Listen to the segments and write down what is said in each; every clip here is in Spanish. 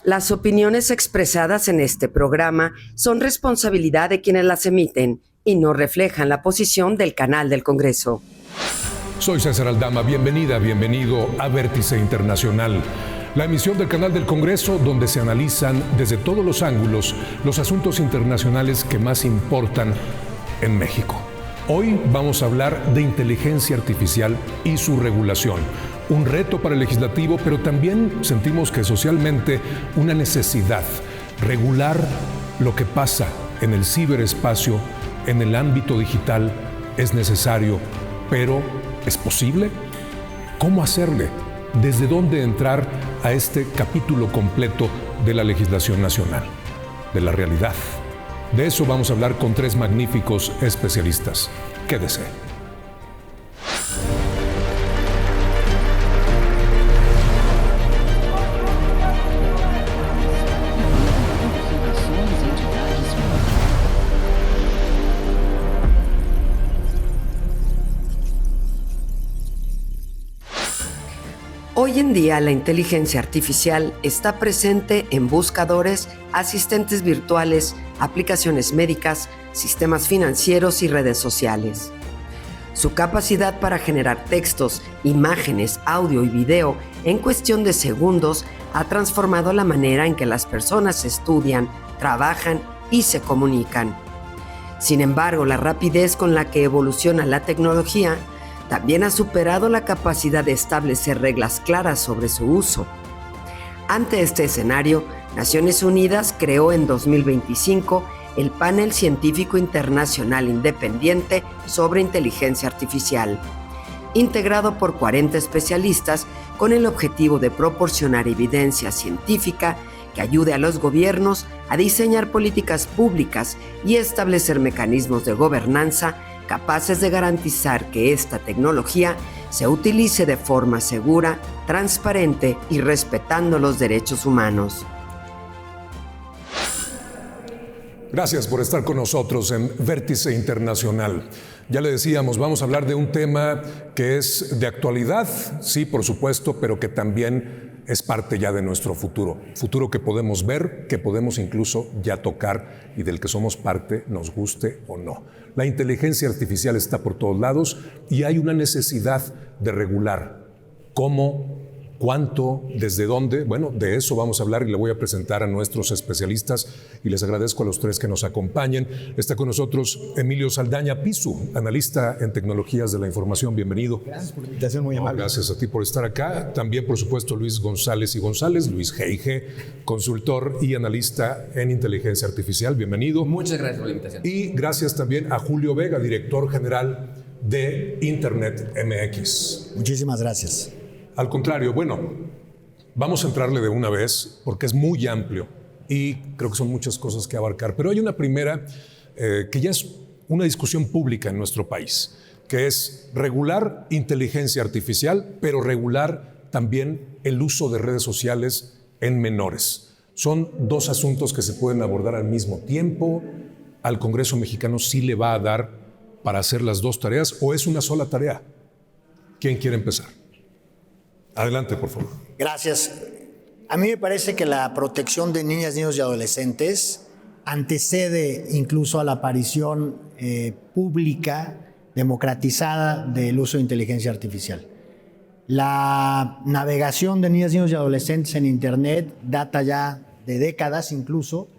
Las opiniones expresadas en este programa son responsabilidad de quienes las emiten y no reflejan la posición del canal del Congreso. Soy César Aldama, bienvenido a Vértice Internacional, la emisión del canal del Congreso donde se analizan desde todos los ángulos los asuntos internacionales que más importan en México. Hoy vamos a hablar de inteligencia artificial y su regulación. Un reto para el legislativo, pero también sentimos que socialmente una necesidad, regular lo que pasa en el ciberespacio, en el ámbito digital, es necesario, pero ¿es posible? ¿Cómo hacerle? ¿Desde dónde entrar a este capítulo completo de la legislación nacional, de la realidad? De eso vamos a hablar con tres magníficos especialistas. Quédese. Hoy en día la inteligencia artificial está presente en buscadores, asistentes virtuales, aplicaciones médicas, sistemas financieros y redes sociales. Su capacidad para generar textos, imágenes, audio y video en cuestión de segundos ha transformado la manera en que las personas estudian, trabajan y se comunican. Sin embargo, la rapidez con la que evoluciona la tecnología también ha superado la capacidad de establecer reglas claras sobre su uso. Ante este escenario, Naciones Unidas creó en 2025 el Panel Científico Internacional Independiente sobre Inteligencia Artificial, integrado por 40 especialistas con el objetivo de proporcionar evidencia científica que ayude a los gobiernos a diseñar políticas públicas y establecer mecanismos de gobernanza capaces de garantizar que esta tecnología se utilice de forma segura, transparente y respetando los derechos humanos. Gracias por estar con nosotros en Vértice Internacional. Ya le decíamos, vamos a hablar de un tema que es de actualidad, sí, por supuesto, pero que también es parte ya de nuestro futuro. Futuro que podemos ver, que podemos incluso ya tocar y del que somos parte, nos guste o no. La inteligencia artificial está por todos lados y hay una necesidad de regular. ¿Cómo? ¿Cuánto? ¿Desde dónde? Bueno, de eso vamos a hablar y le voy a presentar a nuestros especialistas y les agradezco a los tres que nos acompañen. Está con nosotros Emilio Saldaña Pisu, analista en tecnologías de la información. Bienvenido. Gracias por la invitación, muy amable. Gracias a ti por estar acá. También, por supuesto, Luis González y González, Luis G.I.G., consultor y analista en inteligencia artificial. Bienvenido. Muchas gracias por la invitación. Y gracias también a Julio Vega, director general de Internet MX. Muchísimas gracias. Al contrario, bueno, vamos a entrarle de una vez porque es muy amplio y creo que son muchas cosas que abarcar. Pero hay una primera que ya es una discusión pública en nuestro país, que es regular inteligencia artificial, pero regular también el uso de redes sociales en menores. Son dos asuntos que se pueden abordar al mismo tiempo. ¿Al Congreso mexicano sí le va a dar para hacer las dos tareas o es una sola tarea? ¿Quién quiere empezar? Adelante, por favor. Gracias. A mí me parece que la protección de niñas, niños y adolescentes antecede incluso a la aparición pública, democratizada del uso de inteligencia artificial. La navegación de niñas, niños y adolescentes en Internet data ya de décadas incluso,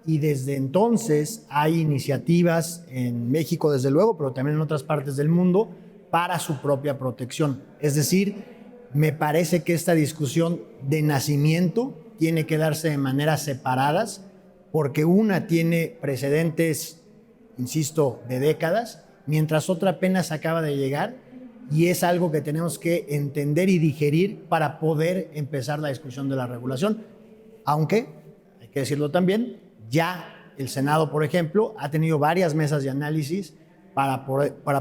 y desde entonces hay iniciativas en México, desde luego, pero también en otras partes del mundo, para su propia protección. Es decir, me parece que esta discusión de nacimiento tiene que darse de maneras separadas, porque una tiene precedentes, insisto, de décadas, mientras otra apenas acaba de llegar, y es algo que tenemos que entender y digerir para poder empezar la discusión de la regulación. Aunque, hay que decirlo también, ya el Senado, por ejemplo, ha tenido varias mesas de análisis para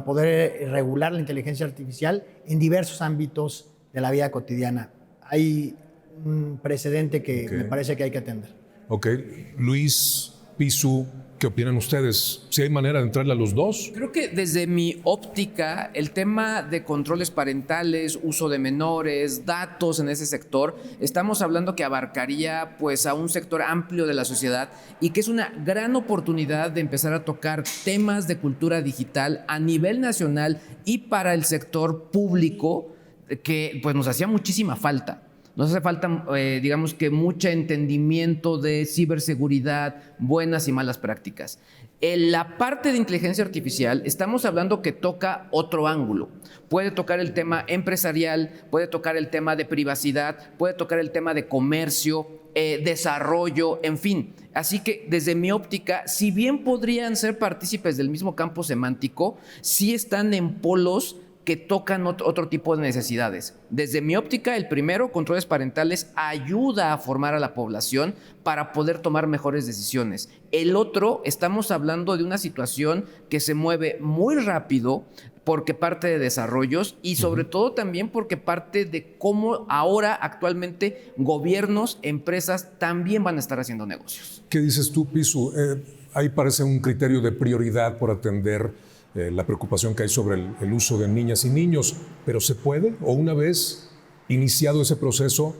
poder regular la inteligencia artificial en diversos ámbitos de la vida cotidiana. Hay un precedente que me parece que hay que atender. Ok. Luis Pisu, ¿Qué opinan ustedes? ¿Si hay manera de entrarle a los dos? Creo que desde mi óptica, el tema de controles parentales, uso de menores, datos en ese sector, estamos hablando que abarcaría pues a un sector amplio de la sociedad y que es una gran oportunidad de empezar a tocar temas de cultura digital a nivel nacional y para el sector público que pues nos hacía muchísima falta. Nos hace falta, digamos que mucho entendimiento de ciberseguridad, buenas y malas prácticas. En la parte de inteligencia artificial estamos hablando que toca otro ángulo. Puede tocar el tema empresarial, puede tocar el tema de privacidad, puede tocar el tema de comercio, desarrollo, en fin. Así que desde mi óptica, si bien podrían ser partícipes del mismo campo semántico, sí están en polos que tocan otro tipo de necesidades. Desde mi óptica, el primero, controles parentales, ayuda a formar a la población para poder tomar mejores decisiones. El otro, estamos hablando de una situación que se mueve muy rápido porque parte de desarrollos y sobre todo también porque parte de cómo ahora actualmente gobiernos, empresas también van a estar haciendo negocios. ¿Qué dices tú, Pisu? Ahí parece un criterio de prioridad por atender la preocupación que hay sobre el uso de niñas y niños, pero ¿se puede? ¿O una vez iniciado ese proceso,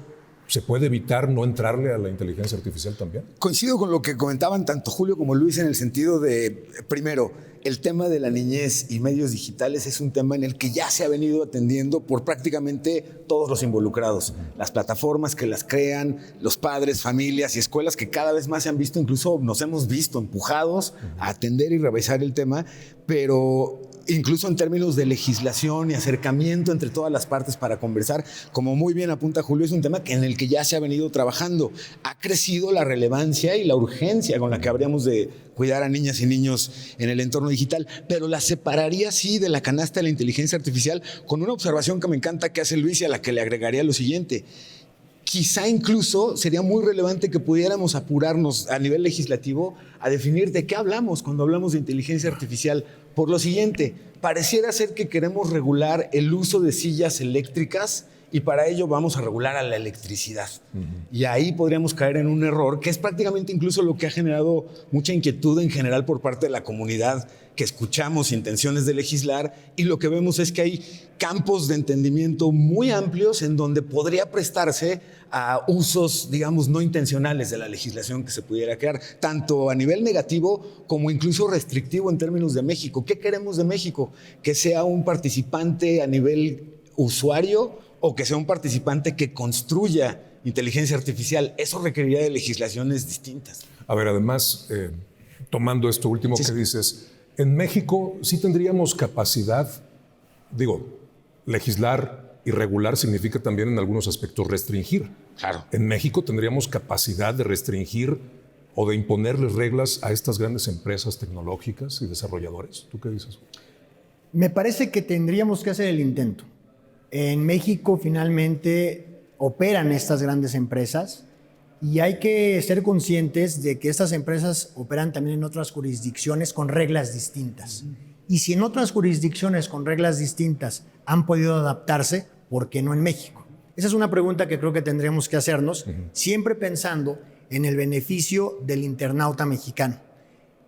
se puede evitar no entrarle a la inteligencia artificial también? Coincido con lo que comentaban tanto Julio como Luis en el sentido de, primero, el tema de la niñez y medios digitales es un tema en el que ya se ha venido atendiendo por prácticamente todos los involucrados. Las plataformas que las crean, los padres, familias y escuelas que cada vez más se han visto, incluso nos hemos visto empujados a atender y revisar el tema, pero incluso en términos de legislación y acercamiento entre todas las partes para conversar, como muy bien apunta Julio, es un tema en el que ya se ha venido trabajando. Ha crecido la relevancia y la urgencia con la que habríamos de cuidar a niñas y niños en el entorno digital, pero la separaría sí de la canasta de la inteligencia artificial con una observación que me encanta que hace Luis y a la que le agregaría lo siguiente. Quizá incluso sería muy relevante que pudiéramos apurarnos a nivel legislativo a definir de qué hablamos cuando hablamos de inteligencia artificial. Por lo siguiente, pareciera ser que queremos regular el uso de sillas eléctricas y para ello vamos a regular a la electricidad. Y ahí podríamos caer en un error que es prácticamente incluso lo que ha generado mucha inquietud en general por parte de la comunidad, que escuchamos intenciones de legislar y lo que vemos es que hay campos de entendimiento muy amplios en donde podría prestarse a usos, digamos, no intencionales de la legislación que se pudiera crear, tanto a nivel negativo como incluso restrictivo en términos de México. ¿Qué queremos de México? Que sea un participante a nivel usuario o que sea un participante que construya inteligencia artificial. Eso requeriría de legislaciones distintas. A ver, además, tomando esto último que dices, en México sí tendríamos capacidad, legislar y regular significa también en algunos aspectos restringir. Claro. En México tendríamos capacidad de restringir o de imponerles reglas a estas grandes empresas tecnológicas y desarrolladores. ¿Tú qué dices? Me parece que tendríamos que hacer el intento. En México finalmente operan estas grandes empresas y hay que ser conscientes de que estas empresas operan también en otras jurisdicciones con reglas distintas. Y si en otras jurisdicciones con reglas distintas han podido adaptarse, ¿por qué no en México? Esa es una pregunta que creo que tendríamos que hacernos, siempre pensando en el beneficio del internauta mexicano.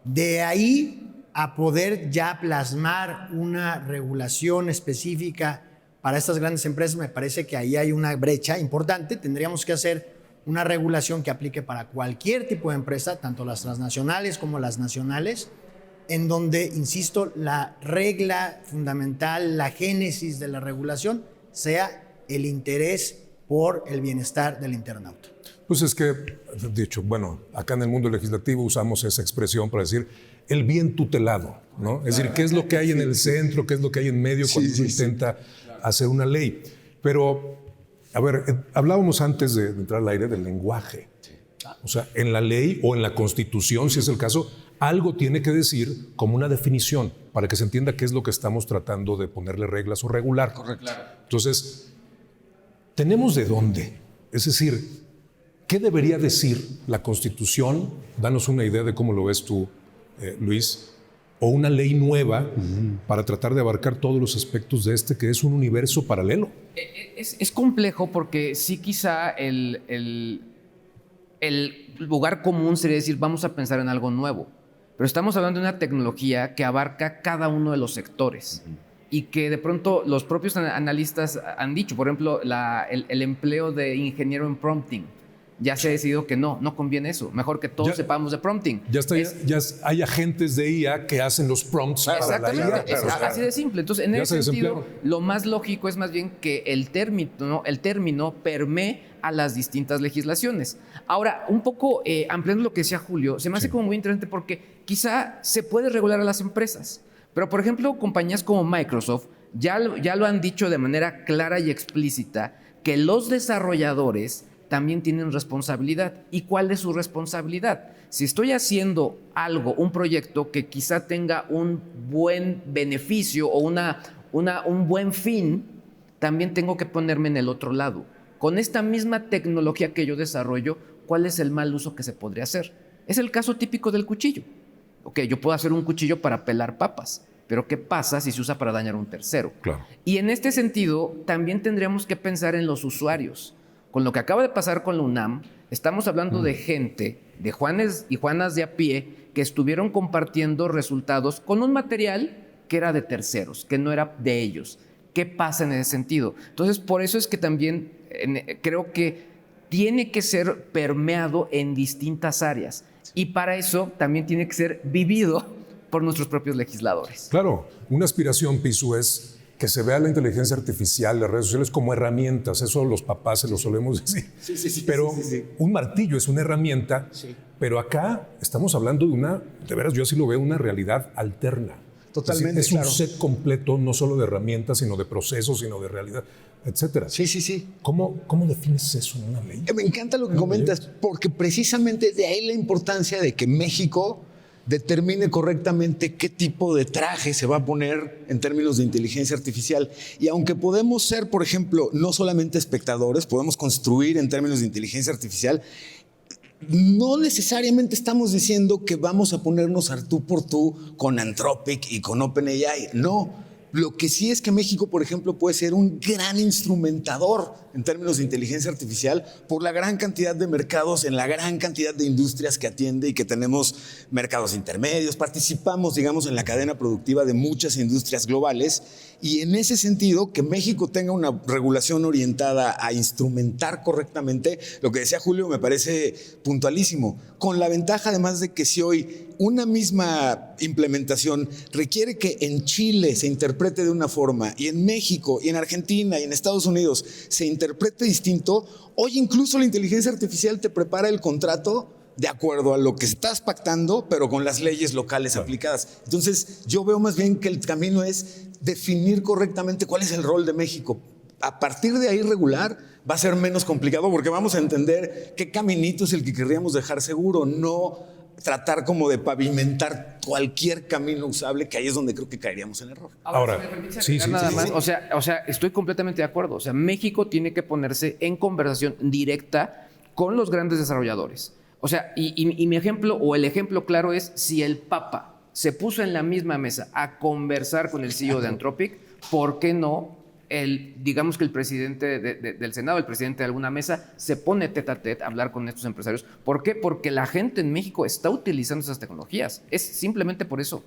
De ahí a poder ya plasmar una regulación específica para estas grandes empresas, me parece que ahí hay una brecha importante. Tendríamos que hacer una regulación que aplique para cualquier tipo de empresa, tanto las transnacionales como las nacionales, en donde, insisto, la regla fundamental, la génesis de la regulación, sea el interés por el bienestar del internauta. Pues es que, dicho, bueno, acá en el mundo legislativo usamos esa expresión para decir el bien tutelado, ¿no? Es decir, ¿qué es lo que hay en el centro, qué es lo que hay en medio cuando uno intenta hacer una ley? Pero, a ver, hablábamos antes de entrar al aire del lenguaje. O sea, en la ley o en la Constitución, si es el caso, algo tiene que decir como una definición para que se entienda qué es lo que estamos tratando de ponerle reglas o regular. Correcto. Entonces, ¿tenemos de dónde? Es decir, ¿qué debería decir la Constitución? Danos una idea de cómo lo ves tú, Luis. O una ley nueva para tratar de abarcar todos los aspectos de este que es un universo paralelo. Es complejo porque sí quizá el lugar común sería decir vamos a pensar en algo nuevo. pero estamos hablando de una tecnología que abarca cada uno de los sectores. Y que de pronto los propios analistas han dicho, por ejemplo, el empleo de ingeniero en prompting. Ya se ha decidido que no conviene eso. Mejor que todos sepamos de prompting. Ya hay agentes de IA que hacen los prompts para la IA. Así de simple. Entonces, en ese sentido, lo más lógico es más bien que el término permee a las distintas legislaciones. Ahora, un poco ampliando lo que decía Julio, se me hace como muy interesante porque quizá se puede regular a las empresas. Pero, por ejemplo, compañías como Microsoft ya lo han dicho de manera clara y explícita que los desarrolladores también tienen responsabilidad. ¿Y cuál es su responsabilidad? Si estoy haciendo un proyecto que quizá tenga un buen beneficio o un buen fin, también tengo que ponerme en el otro lado. Con esta misma tecnología que yo desarrollo, ¿cuál es el mal uso que se podría hacer? Es el caso típico del cuchillo. Ok, yo puedo hacer un cuchillo para pelar papas, pero ¿qué pasa si se usa para dañar a un tercero? Claro. Y en este sentido, también tendríamos que pensar en los usuarios. Con lo que acaba de pasar con la UNAM, estamos hablando de gente, de Juanes y Juanas de a pie, que estuvieron compartiendo resultados con un material que era de terceros, que no era de ellos. ¿Qué pasa en ese sentido? Entonces, por eso es que también creo que tiene que ser permeado en distintas áreas. Y para eso también tiene que ser vivido por nuestros propios legisladores. Claro, una aspiración, Pisu, es que se vea la inteligencia artificial, las redes sociales como herramientas. Eso los papás se lo solemos decir. Sí. Pero un martillo es una herramienta, pero acá estamos hablando de veras, yo así lo veo, una realidad alterna. Totalmente, es un set completo, no solo de herramientas, sino de procesos, sino de realidad, etcétera. Sí. ¿Cómo defines eso en una ley? Me encanta lo que comentas, porque precisamente de ahí la importancia de que México determine correctamente qué tipo de traje se va a poner en términos de inteligencia artificial. Y aunque podemos ser, por ejemplo, no solamente espectadores, podemos construir en términos de inteligencia artificial, no necesariamente estamos diciendo que vamos a ponernos al tú por tú con Anthropic y con OpenAI. No. Lo que sí es que México, por ejemplo, puede ser un gran instrumentador en términos de inteligencia artificial por la gran cantidad de mercados, en la gran cantidad de industrias que atiende y que tenemos mercados intermedios. Participamos, digamos, en la cadena productiva de muchas industrias globales y en ese sentido, que México tenga una regulación orientada a instrumentar correctamente, lo que decía Julio me parece puntualísimo, con la ventaja además de que si hoy una misma implementación requiere que en Chile se interprete de una forma y en México y en Argentina y en Estados Unidos se interprete distinto, hoy incluso la inteligencia artificial te prepara el contrato de acuerdo a lo que estás pactando, pero con las leyes locales aplicadas. Entonces, yo veo más bien que el camino es definir correctamente cuál es el rol de México. A partir de ahí regular va a ser menos complicado porque vamos a entender qué caminito es el que querríamos dejar seguro, no tratar como de pavimentar cualquier camino usable, que ahí es donde creo que caeríamos en error. Ahora, sí, nada más. O sea, estoy completamente de acuerdo. O sea, México tiene que ponerse en conversación directa con los grandes desarrolladores. O sea, y mi ejemplo, o el ejemplo claro es si el Papa se puso en la misma mesa a conversar con el CEO de Anthropic, ¿por qué no digamos que el presidente del Senado, el presidente de alguna mesa, se pone tete a tete a hablar con estos empresarios? ¿Por qué? Porque la gente en México está utilizando esas tecnologías. Es simplemente por eso.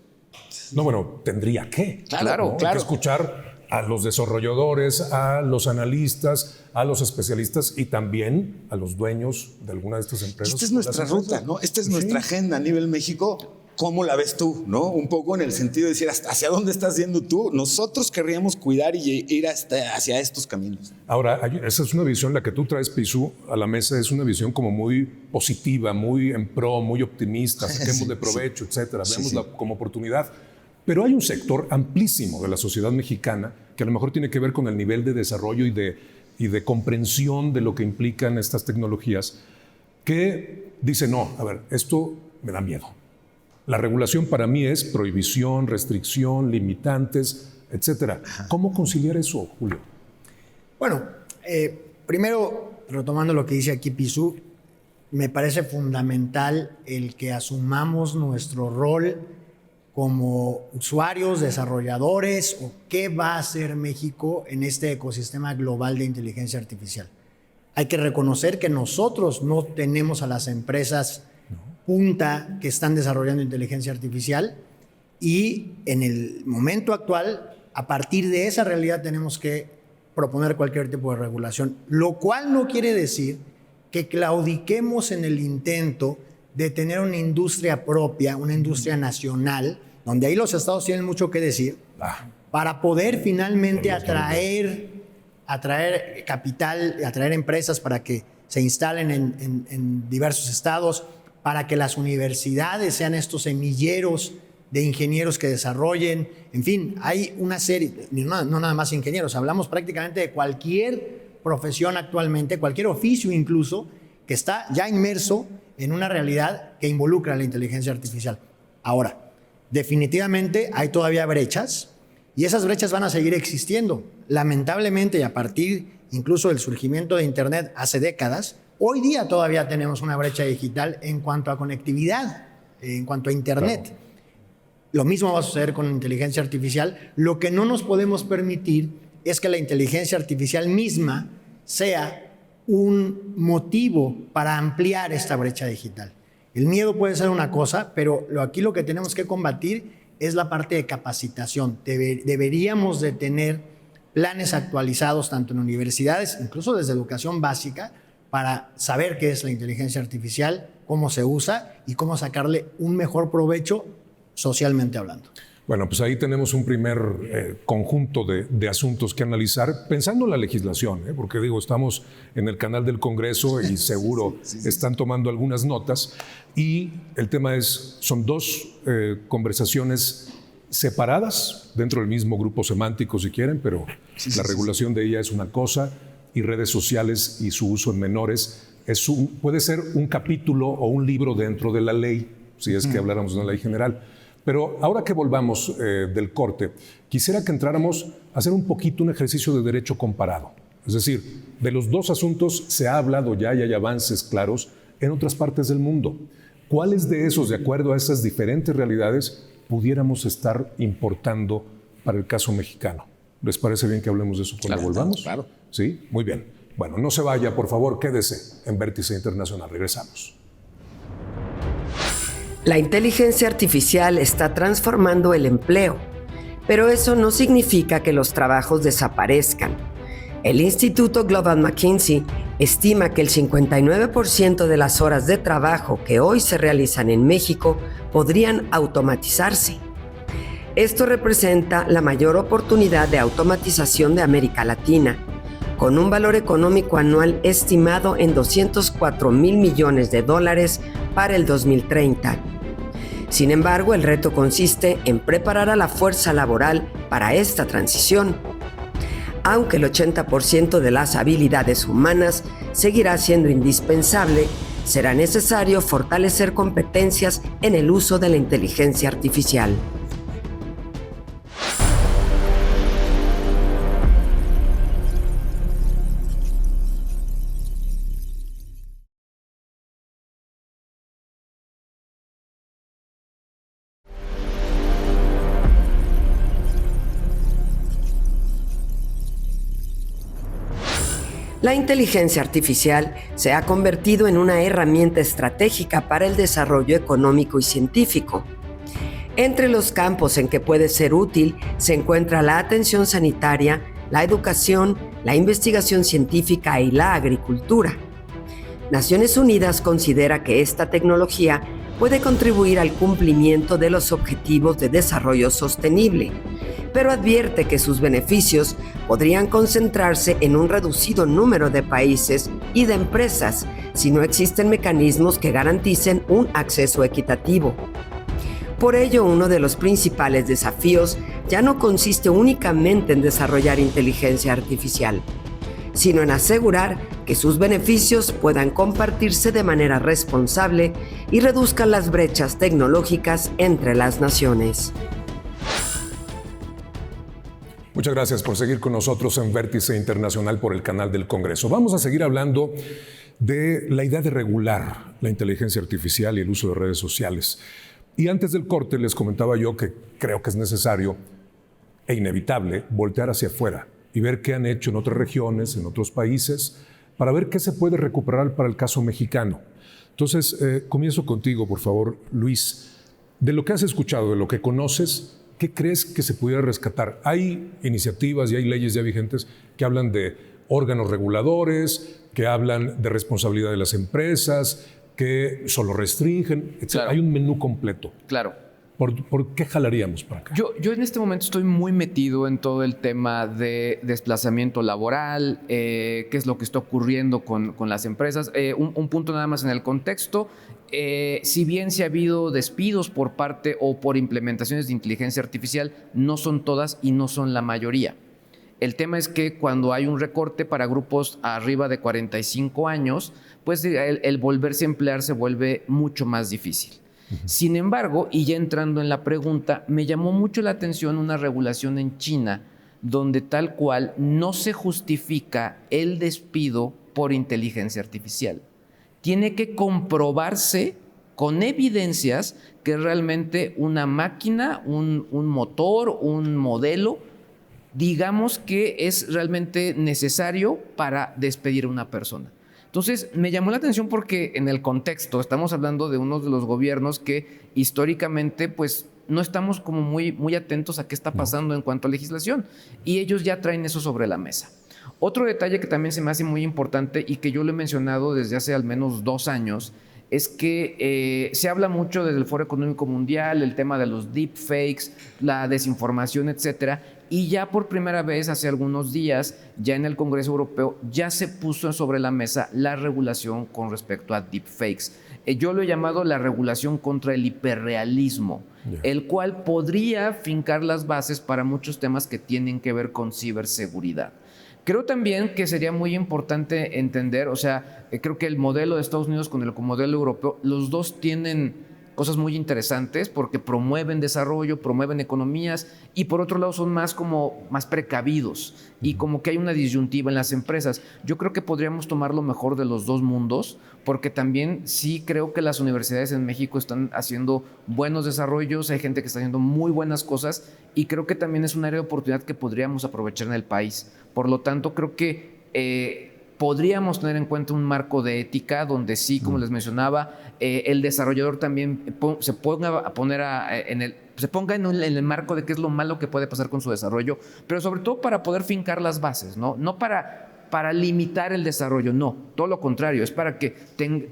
No, bueno, tendría que. Claro. Hay que escuchar a los desarrolladores, a los analistas, a los especialistas y también a los dueños de alguna de estas empresas. Esta es nuestra ruta, ¿no? Esta es nuestra agenda a nivel México. ¿Cómo la ves tú? ¿No? Un poco en el sentido de decir, ¿hacia dónde estás yendo tú? Nosotros querríamos cuidar y ir hacia estos caminos. Ahora, esa es una visión, la que tú traes, Pisu, a la mesa, es una visión como muy positiva, muy en pro, muy optimista, saquemos de provecho, etcétera, veámosla como oportunidad. Pero hay un sector amplísimo de la sociedad mexicana que a lo mejor tiene que ver con el nivel de desarrollo y de comprensión de lo que implican estas tecnologías, que dice, no, a ver, esto me da miedo. La regulación para mí es prohibición, restricción, limitantes, etcétera. ¿Cómo conciliar eso, Julio? Bueno, primero, retomando lo que dice aquí Pisu, me parece fundamental el que asumamos nuestro rol como usuarios, desarrolladores, o qué va a hacer México en este ecosistema global de inteligencia artificial. Hay que reconocer que nosotros no tenemos a las empresas punta que están desarrollando inteligencia artificial, y en el momento actual, a partir de esa realidad, tenemos que proponer cualquier tipo de regulación, lo cual no quiere decir que claudiquemos en el intento de tener una industria propia, una industria nacional, donde ahí los estados tienen mucho que decir, para poder finalmente atraer capital, atraer empresas para que se instalen en diversos estados, para que las universidades sean estos semilleros de ingenieros que desarrollen. En fin, hay una serie, no nada más ingenieros, hablamos prácticamente de cualquier profesión actualmente, cualquier oficio incluso, que está ya inmerso en una realidad que involucra la inteligencia artificial. Ahora, definitivamente hay todavía brechas, y esas brechas van a seguir existiendo. Lamentablemente, y a partir incluso del surgimiento de Internet hace décadas, hoy día todavía tenemos una brecha digital en cuanto a conectividad, en cuanto a Internet. Claro. Lo mismo va a suceder con la inteligencia artificial. Lo que no nos podemos permitir es que la inteligencia artificial misma sea un motivo para ampliar esta brecha digital. El miedo puede ser una cosa, pero aquí lo que tenemos que combatir es la parte de capacitación. Deberíamos de tener planes actualizados tanto en universidades, incluso desde educación básica, para saber qué es la inteligencia artificial, cómo se usa y cómo sacarle un mejor provecho socialmente hablando. Bueno, pues ahí tenemos un primer conjunto de asuntos que analizar, pensando en la legislación, porque digo, estamos en el canal del Congreso y seguro están tomando algunas notas, y el tema son dos conversaciones separadas dentro del mismo grupo semántico, si quieren, pero la regulación de ella es una cosa, y redes sociales y su uso en menores puede ser un capítulo o un libro dentro de la ley, si es que habláramos de una ley general. Pero ahora que volvamos del corte, quisiera que entráramos a hacer un poquito un ejercicio de derecho comparado. Es decir, de los dos asuntos se ha hablado ya y hay avances claros en otras partes del mundo. ¿Cuáles de esos, de acuerdo a esas diferentes realidades, pudiéramos estar importando para el caso mexicano? ¿Les parece bien que hablemos de eso cuando volvamos? Claro. Sí, muy bien. Bueno, no se vaya, por favor, quédese en Vértice Internacional. Regresamos. La inteligencia artificial está transformando el empleo, pero eso no significa que los trabajos desaparezcan. El Instituto Global McKinsey estima que el 59% de las horas de trabajo que hoy se realizan en México podrían automatizarse. Esto representa la mayor oportunidad de automatización de América Latina, con un valor económico anual estimado en $204 mil millones para el 2030. Sin embargo, el reto consiste en preparar a la fuerza laboral para esta transición. Aunque el 80% de las habilidades humanas seguirá siendo indispensable, será necesario fortalecer competencias en el uso de la inteligencia artificial. La inteligencia artificial se ha convertido en una herramienta estratégica para el desarrollo económico y científico. Entre los campos en que puede ser útil se encuentra la atención sanitaria, la educación, la investigación científica y la agricultura. Naciones Unidas considera que esta tecnología puede contribuir al cumplimiento de los Objetivos de Desarrollo Sostenible, pero advierte que sus beneficios podrían concentrarse en un reducido número de países y de empresas si no existen mecanismos que garanticen un acceso equitativo. Por ello, uno de los principales desafíos ya no consiste únicamente en desarrollar inteligencia artificial, sino en asegurar que sus beneficios puedan compartirse de manera responsable y reduzcan las brechas tecnológicas entre las naciones. Muchas gracias por seguir con nosotros en Vértice Internacional por el canal del Congreso. Vamos a seguir hablando de la idea de regular la inteligencia artificial y el uso de redes sociales. Y antes del corte les comentaba yo que creo que es necesario e inevitable voltear hacia afuera y ver qué han hecho en otras regiones, en otros países, para ver qué se puede recuperar para el caso mexicano. Entonces, comienzo contigo, por favor, Luis. De lo que has escuchado, de lo que conoces, ¿qué crees que se pudiera rescatar? Hay iniciativas y hay leyes ya vigentes que hablan de órganos reguladores, que hablan de responsabilidad de las empresas, que solo restringen, etc. Claro. Hay un menú completo. Claro. ¿Por qué jalaríamos para acá? Yo en este momento estoy muy metido en todo el tema de desplazamiento laboral, qué es lo que está ocurriendo con las empresas. Un punto nada más en el contexto. Si bien se ha habido despidos por parte o por implementaciones de inteligencia artificial, no son todas y no son la mayoría. El tema es que cuando hay un recorte para grupos arriba de 45 años, pues el volverse a emplear se vuelve mucho más difícil. Sin embargo, y ya entrando en la pregunta, me llamó mucho la atención una regulación en China donde tal cual no se justifica el despido por inteligencia artificial. Tiene que comprobarse con evidencias que realmente una máquina, un motor, un modelo, digamos que es realmente necesario para despedir a una persona. Entonces, me llamó la atención porque en el contexto estamos hablando de uno de los gobiernos que históricamente pues no estamos como muy atentos a qué está pasando en cuanto a legislación y ellos ya traen eso sobre la mesa. Otro detalle que también se me hace muy importante y que yo lo he mencionado desde hace al menos 2 años es que se habla mucho desde el Foro Económico Mundial, el tema de los deepfakes, la desinformación, etcétera. Y ya por primera vez, hace algunos días, ya en el Congreso Europeo, ya se puso sobre la mesa la regulación con respecto a deepfakes. Yo lo he llamado la regulación contra el hiperrealismo, el cual podría fincar las bases para muchos temas que tienen que ver con ciberseguridad. Creo también que sería muy importante entender, o sea, creo que el modelo de Estados Unidos con el modelo europeo, los dos tienen cosas muy interesantes porque promueven desarrollo, promueven economías y por otro lado son más precavidos y como que hay una disyuntiva en las empresas. Yo creo que podríamos tomar lo mejor de los dos mundos porque también sí creo que las universidades en México están haciendo buenos desarrollos, hay gente que está haciendo muy buenas cosas y creo que también es un área de oportunidad que podríamos aprovechar en el país. Por lo tanto, creo que podríamos tener en cuenta un marco de ética donde sí, como les mencionaba, el desarrollador también se ponga en el marco de qué es lo malo que puede pasar con su desarrollo, pero sobre todo para poder fincar las bases, no para limitar el desarrollo, no, todo lo contrario, es para que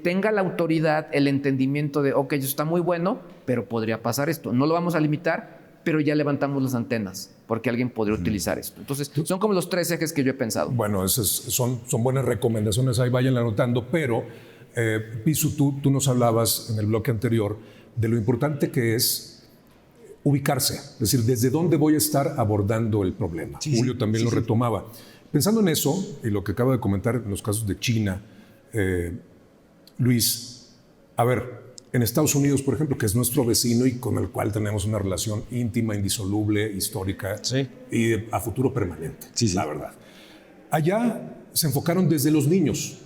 tenga la autoridad, el entendimiento de, ok, eso está muy bueno, pero podría pasar esto, no lo vamos a limitar, pero ya levantamos las antenas porque alguien podría utilizar esto. Entonces, son como los 3 ejes que yo he pensado. Bueno, son buenas recomendaciones, ahí vayan anotando, pero Pisu, tú nos hablabas en el bloque anterior de lo importante que es ubicarse, es decir, desde dónde voy a estar abordando el problema. Julio también lo retomaba. Pensando en eso, y lo que acaba de comentar en los casos de China, Luis, a ver, en Estados Unidos, por ejemplo, que es nuestro vecino y con el cual tenemos una relación íntima, indisoluble, histórica y a futuro permanente, la verdad. Allá se enfocaron desde los niños,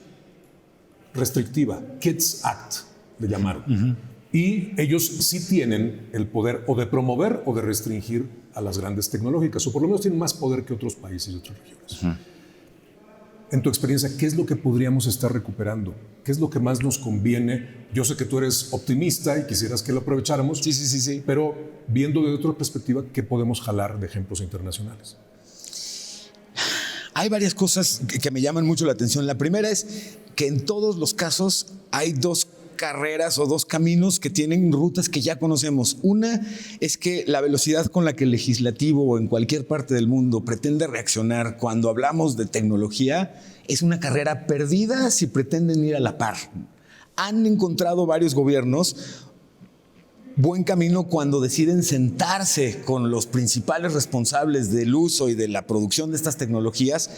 restrictiva, Kids Act, le llamaron. Y ellos sí tienen el poder o de promover o de restringir a las grandes tecnológicas, o por lo menos tienen más poder que otros países y otras regiones. En tu experiencia, ¿qué es lo que podríamos estar recuperando? ¿Qué es lo que más nos conviene? Yo sé que tú eres optimista y quisieras que lo aprovecháramos. Sí. Pero viendo de otra perspectiva, ¿qué podemos jalar de ejemplos internacionales? Hay varias cosas que me llaman mucho la atención. La primera es que en todos los casos hay 2 carreras o 2 caminos que tienen rutas que ya conocemos. Una es que la velocidad con la que el legislativo o en cualquier parte del mundo pretende reaccionar cuando hablamos de tecnología es una carrera perdida si pretenden ir a la par. Han encontrado varios gobiernos buen camino cuando deciden sentarse con los principales responsables del uso y de la producción de estas tecnologías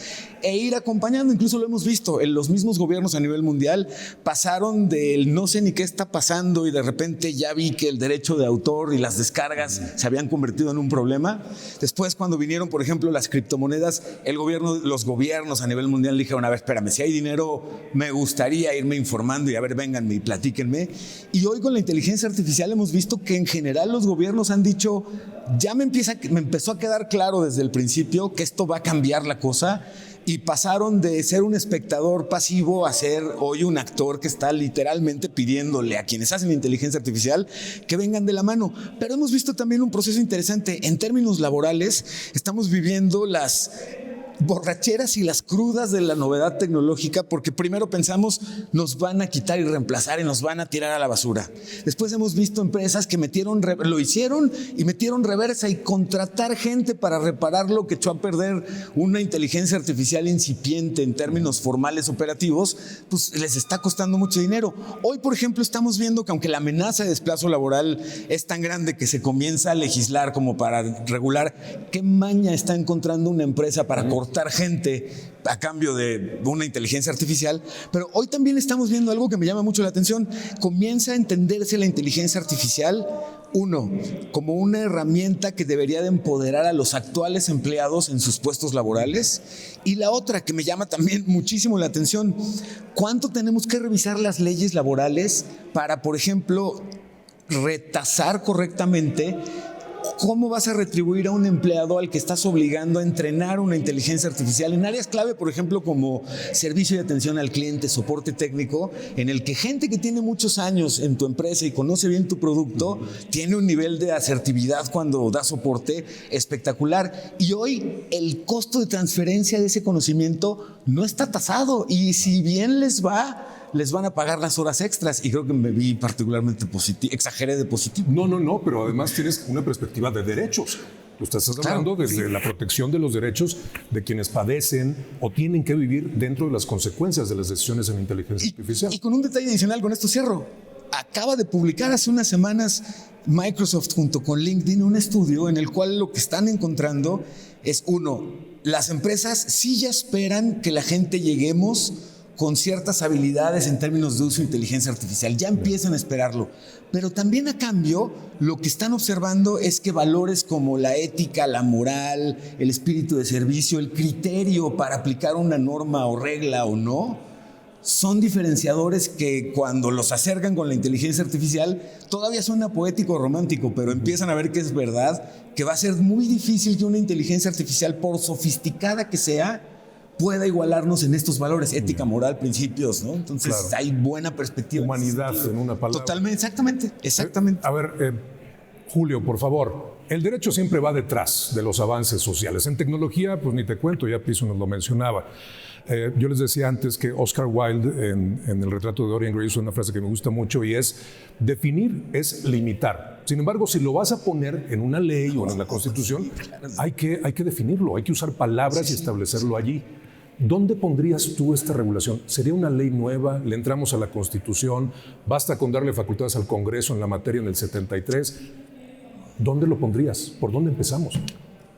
e ir acompañando. Incluso lo hemos visto, en los mismos gobiernos a nivel mundial pasaron del no sé ni qué está pasando y de repente ya vi que el derecho de autor y las descargas se habían convertido en un problema. Después, cuando vinieron, por ejemplo, las criptomonedas, los gobiernos a nivel mundial dijeron, a ver, espérame, si hay dinero, me gustaría irme informando y a ver, vénganme y platíquenme. Y hoy con la inteligencia artificial hemos visto que en general los gobiernos han dicho, ya me empezó a quedar claro desde el principio que esto va a cambiar la cosa y pasaron de ser un espectador pasivo a ser hoy un actor que está literalmente pidiéndole a quienes hacen inteligencia artificial que vengan de la mano. Pero hemos visto también un proceso interesante. En términos laborales, estamos viviendo las borracheras y las crudas de la novedad tecnológica, porque primero pensamos nos van a quitar y reemplazar y nos van a tirar a la basura. Después hemos visto empresas que lo hicieron y metieron reversa y contratar gente para reparar lo que echó a perder una inteligencia artificial incipiente en términos formales operativos, pues les está costando mucho dinero. Hoy, por ejemplo, estamos viendo que aunque la amenaza de desplazo laboral es tan grande que se comienza a legislar como para regular, ¿qué maña está encontrando una empresa para cortar gente a cambio de una inteligencia artificial? Pero hoy también estamos viendo algo que me llama mucho la atención. Comienza a entenderse la inteligencia artificial, uno, como una herramienta que debería de empoderar a los actuales empleados en sus puestos laborales, y la otra que me llama también muchísimo la atención, ¿cuánto tenemos que revisar las leyes laborales para, por ejemplo, retasar correctamente cómo vas a retribuir a un empleado al que estás obligando a entrenar una inteligencia artificial en áreas clave, por ejemplo, como servicio de atención al cliente, soporte técnico, en el que gente que tiene muchos años en tu empresa y conoce bien tu producto, tiene un nivel de asertividad cuando da soporte espectacular. Y hoy el costo de transferencia de ese conocimiento no está tasado, y si bien les van a pagar las horas extras, y creo que me vi particularmente positivo, exageré de positivo. No, pero además tienes una perspectiva de derechos. Tú estás hablando desde la protección de los derechos de quienes padecen o tienen que vivir dentro de las consecuencias de las decisiones en inteligencia artificial. Y con un detalle adicional, con esto cierro. Acaba de publicar hace unas semanas Microsoft junto con LinkedIn un estudio en el cual lo que están encontrando es, uno, las empresas sí ya esperan que la gente lleguemos con ciertas habilidades en términos de uso de inteligencia artificial, ya empiezan a esperarlo, pero también a cambio lo que están observando es que valores como la ética, la moral, el espíritu de servicio, el criterio para aplicar una norma o regla o no, son diferenciadores que cuando los acercan con la inteligencia artificial todavía suena poético o romántico, pero empiezan a ver que es verdad, que va a ser muy difícil que una inteligencia artificial, por sofisticada que sea, pueda igualarnos en estos valores, ética, moral, principios, ¿no? Entonces hay buena perspectiva. Humanidad en una palabra. Totalmente, exactamente. A ver, Julio, por favor, el derecho siempre va detrás de los avances sociales. En tecnología, pues ni te cuento, ya Piso nos lo mencionaba. Yo les decía antes que Oscar Wilde en el retrato de Dorian Gray usa una frase que me gusta mucho y es: definir es limitar. Sin embargo, si lo vas a poner en una ley o en la Constitución, hay que definirlo, hay que usar palabras y establecerlo allí. ¿Dónde pondrías tú esta regulación? ¿Sería una ley nueva? ¿Le entramos a la Constitución? ¿Basta con darle facultades al Congreso en la materia en el 73? ¿Dónde lo pondrías? ¿Por dónde empezamos?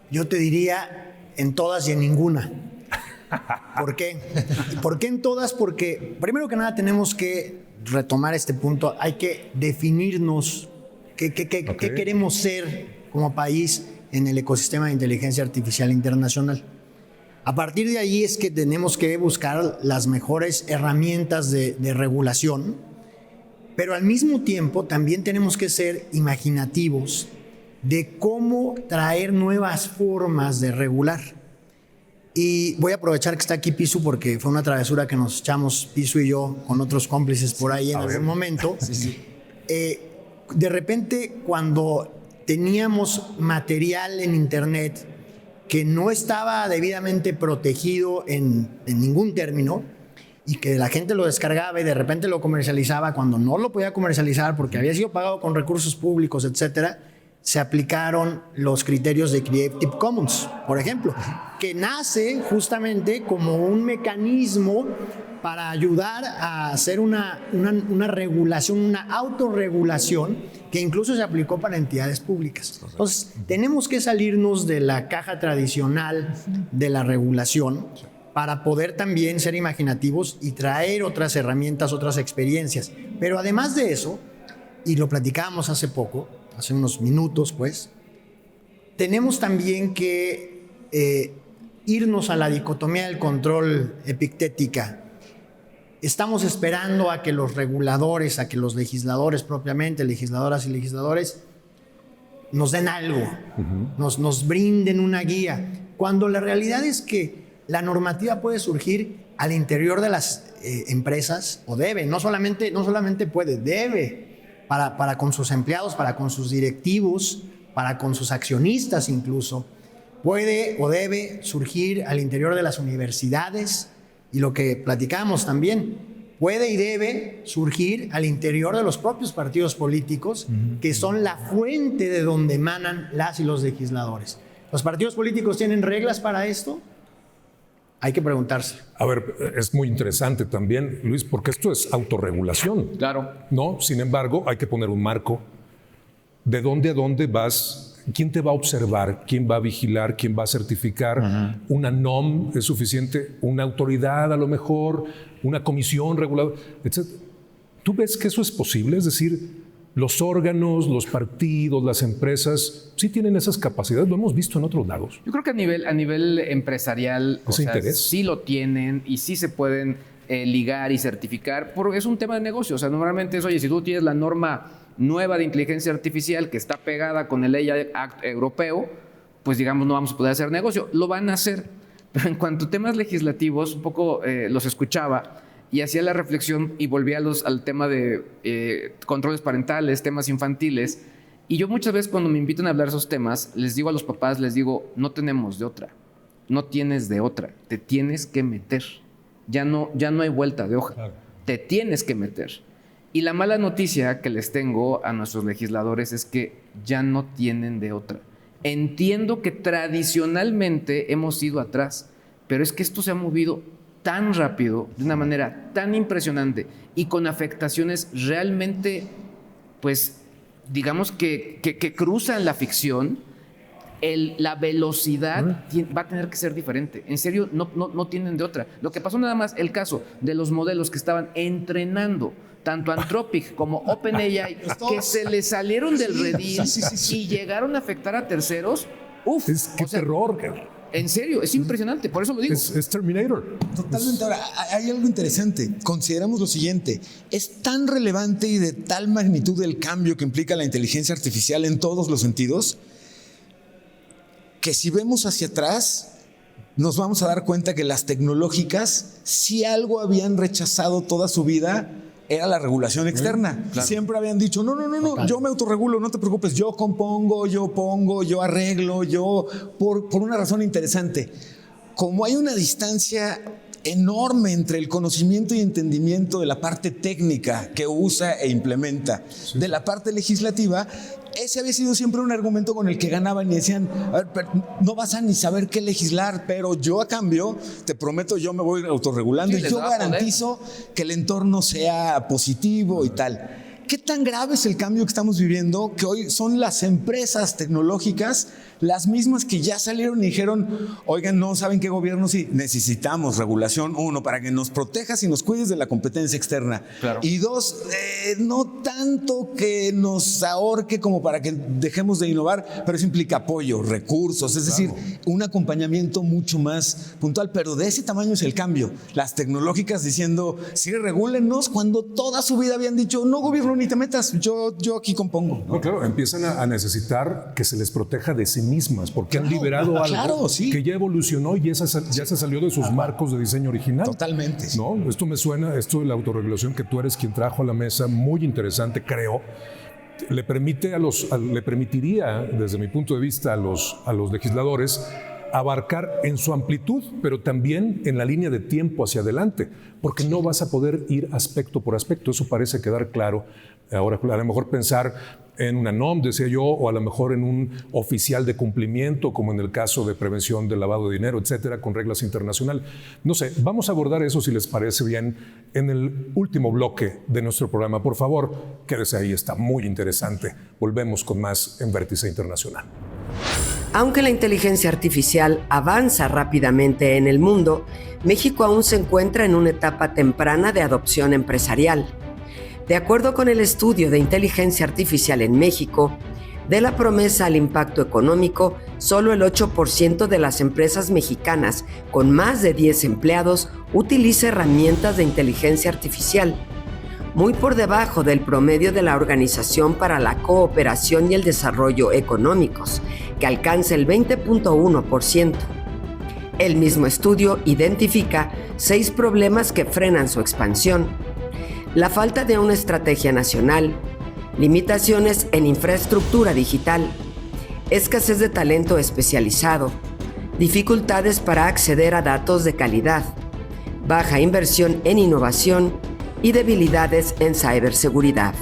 Yo te diría en todas y en ninguna. ¿Por qué? ¿Por qué en todas? Porque primero que nada tenemos que retomar este punto. Hay que definirnos qué queremos ser como país en el ecosistema de inteligencia artificial internacional. A partir de ahí es que tenemos que buscar las mejores herramientas de regulación, pero al mismo tiempo también tenemos que ser imaginativos de cómo traer nuevas formas de regular. Y voy a aprovechar que está aquí Pisu porque fue una travesura que nos echamos Pisu y yo con otros cómplices por ahí en algún momento. Sí. De repente, cuando teníamos material en internet que no estaba debidamente protegido en ningún término y que la gente lo descargaba y de repente lo comercializaba cuando no lo podía comercializar porque había sido pagado con recursos públicos, etcétera, se aplicaron los criterios de Creative Commons, por ejemplo, que nace justamente como un mecanismo para ayudar a hacer una regulación, una autorregulación que incluso se aplicó para entidades públicas. Entonces, tenemos que salirnos de la caja tradicional de la regulación para poder también ser imaginativos y traer otras herramientas, otras experiencias. Pero además de eso, y lo platicábamos hace poco, hace unos minutos, pues, tenemos también que irnos a la dicotomía del control epictética. Estamos esperando a que los reguladores, a que los legisladores propiamente, legisladoras y legisladores, nos den algo, nos brinden una guía, cuando la realidad es que La normativa puede surgir al interior de las empresas, o debe, no solamente puede, debe, para con sus empleados, para con sus directivos, para con sus accionistas incluso. Puede o debe surgir al interior de las universidades, y lo que platicamos también, puede y debe surgir al interior de los propios partidos políticos, que son la fuente de donde emanan las y los legisladores. ¿Los partidos políticos tienen reglas para esto? Hay que preguntarse. A ver, es muy interesante también, Luis, porque esto es autorregulación. Claro. ¿No? Sin embargo, hay que poner un marco. ¿De dónde a dónde vas? ¿Quién te va a observar? ¿Quién va a vigilar? ¿Quién va a certificar? ¿Una NOM es suficiente? ¿Una autoridad a lo mejor? ¿Una comisión reguladora? Etcétera. ¿Tú ves que eso es posible? Es decir, los órganos, los partidos, las empresas, sí tienen esas capacidades. Lo hemos visto en otros lados. Yo creo que a nivel empresarial, ¿Ese interés? Sí lo tienen y sí se pueden ligar y certificar, porque es un tema de negocio. O sea, normalmente es, oye, si tú tienes la norma nueva de inteligencia artificial que está pegada con el AI Act europeo, pues digamos no vamos a poder hacer negocio. Lo van a hacer. Pero en cuanto a temas legislativos, un poco los escuchaba y hacía la reflexión y volvía al tema de controles parentales, temas infantiles. Y yo muchas veces cuando me invitan a hablar de esos temas, les digo a los papás, les digo, no tenemos de otra. No tienes de otra. Te tienes que meter. Ya no hay vuelta de hoja. Claro. Te tienes que meter. Y la mala noticia que les tengo a nuestros legisladores es que ya no tienen de otra. Entiendo que tradicionalmente hemos ido atrás, pero es que esto se ha movido tan rápido, de una manera tan impresionante y con afectaciones realmente, pues, digamos que cruzan la ficción. La velocidad va a tener que ser diferente. En serio, no tienen de otra. Lo que pasó nada más, el caso de los modelos que estaban entrenando tanto Anthropic como OpenAI, que se les salieron del redil y llegaron a afectar a terceros. ¡Qué terror! En serio, es impresionante, por eso lo digo. Es Terminator. Totalmente. Ahora, hay algo interesante. Consideramos lo siguiente. Es tan relevante y de tal magnitud el cambio que implica la inteligencia artificial en todos los sentidos, que si vemos hacia atrás, nos vamos a dar cuenta que las tecnológicas, si algo habían rechazado toda su vida, era la regulación externa. Claro. Siempre habían dicho, no, yo me autorregulo, no te preocupes, yo compongo, yo pongo, yo arreglo, por una razón interesante. Como hay una distancia enorme entre el conocimiento y entendimiento de la parte técnica que usa e implementa, de la parte legislativa, ese había sido siempre un argumento con el que ganaban y decían, a ver, no vas a ni saber qué legislar, pero yo a cambio, te prometo, yo me voy autorregulando y yo garantizo que el entorno sea positivo y tal. ¿Qué tan grave es el cambio que estamos viviendo? Que hoy son las empresas tecnológicas las mismas que ya salieron y dijeron, oigan, no saben qué gobierno, sí, necesitamos regulación, uno, para que nos protejas y nos cuides de la competencia externa. Claro. Y dos, no tanto que nos ahorque como para que dejemos de innovar, pero eso implica apoyo, recursos, es decir, un acompañamiento mucho más puntual, pero de ese tamaño es el cambio. Las tecnológicas diciendo, sí, regúlennos, cuando toda su vida habían dicho, no, gobierno, ni te metas, yo aquí compongo. No, claro, empiezan a necesitar que se les proteja de sí mismas, porque han liberado algo que ya evolucionó y ya se salió de sus marcos de diseño original. Totalmente. ¿No? Esto me suena, esto de la autorregulación que tú eres quien trajo a la mesa, muy interesante, creo. Le permitiría, desde mi punto de vista, a los legisladores abarcar en su amplitud, pero también en la línea de tiempo hacia adelante, porque no vas a poder ir aspecto por aspecto. Eso parece quedar claro. Ahora, a lo mejor pensar en una NOM, decía yo, o a lo mejor en un oficial de cumplimiento, como en el caso de prevención del lavado de dinero, etcétera, con reglas internacionales. No sé, vamos a abordar eso, si les parece bien, en el último bloque de nuestro programa. Por favor, quédese ahí, está muy interesante. Volvemos con más en Vértice Internacional. Aunque la inteligencia artificial avanza rápidamente en el mundo, México aún se encuentra en una etapa temprana de adopción empresarial. De acuerdo con el estudio de inteligencia artificial en México, de la promesa al impacto económico, solo el 8% de las empresas mexicanas con más de 10 empleados utiliza herramientas de inteligencia artificial, muy por debajo del promedio de la Organización para la Cooperación y el Desarrollo Económicos, que alcanza el 20.1%. El mismo estudio identifica 6 problemas que frenan su expansión: la falta de una estrategia nacional, limitaciones en infraestructura digital, escasez de talento especializado, dificultades para acceder a datos de calidad, baja inversión en innovación y debilidades en ciberseguridad.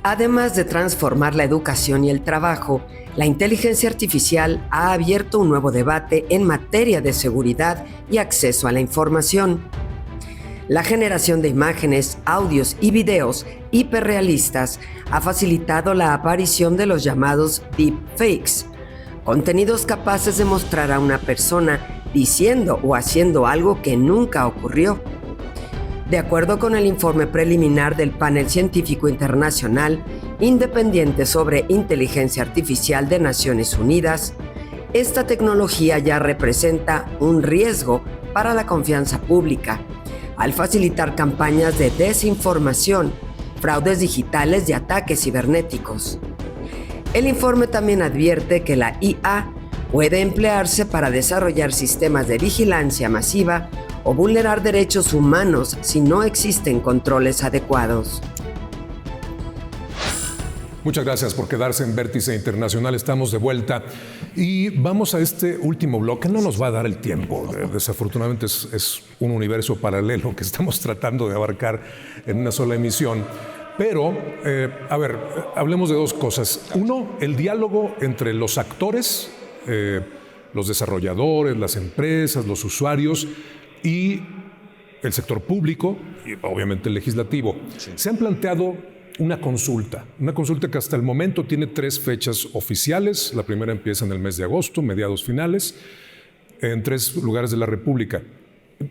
Además de transformar la educación y el trabajo, la inteligencia artificial ha abierto un nuevo debate en materia de seguridad y acceso a la información. La generación de imágenes, audios y videos hiperrealistas ha facilitado la aparición de los llamados deepfakes, contenidos capaces de mostrar a una persona diciendo o haciendo algo que nunca ocurrió. De acuerdo con el informe preliminar del Panel Científico Internacional Independiente sobre Inteligencia Artificial de Naciones Unidas, esta tecnología ya representa un riesgo para la confianza pública, al facilitar campañas de desinformación, fraudes digitales y ataques cibernéticos. El informe también advierte que la IA puede emplearse para desarrollar sistemas de vigilancia masiva o vulnerar derechos humanos si no existen controles adecuados. Muchas gracias por quedarse en Vértice Internacional. Estamos de vuelta y vamos a este último bloque. No nos va a dar el tiempo. Desafortunadamente es un universo paralelo que estamos tratando de abarcar en una sola emisión. Pero, hablemos de 2 cosas. Uno, el diálogo entre los actores, los desarrolladores, las empresas, los usuarios y el sector público y obviamente el legislativo. Sí. Se han planteado una consulta que hasta el momento tiene 3 fechas oficiales. La primera empieza en el mes de agosto, mediados finales, en 3 lugares de la República.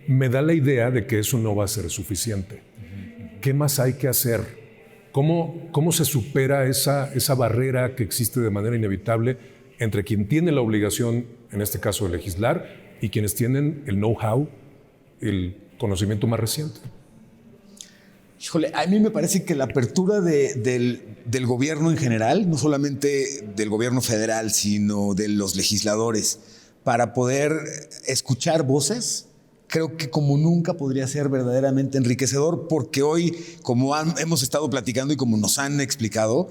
Me da la idea de que eso no va a ser suficiente. ¿Qué más hay que hacer? ¿Cómo se supera esa barrera que existe de manera inevitable entre quien tiene la obligación, en este caso de legislar, y quienes tienen el know-how, el conocimiento más reciente? Híjole, a mí me parece que la apertura del gobierno en general, no solamente del gobierno federal, sino de los legisladores, para poder escuchar voces, creo que como nunca podría ser verdaderamente enriquecedor, porque hoy, como hemos estado platicando y como nos han explicado,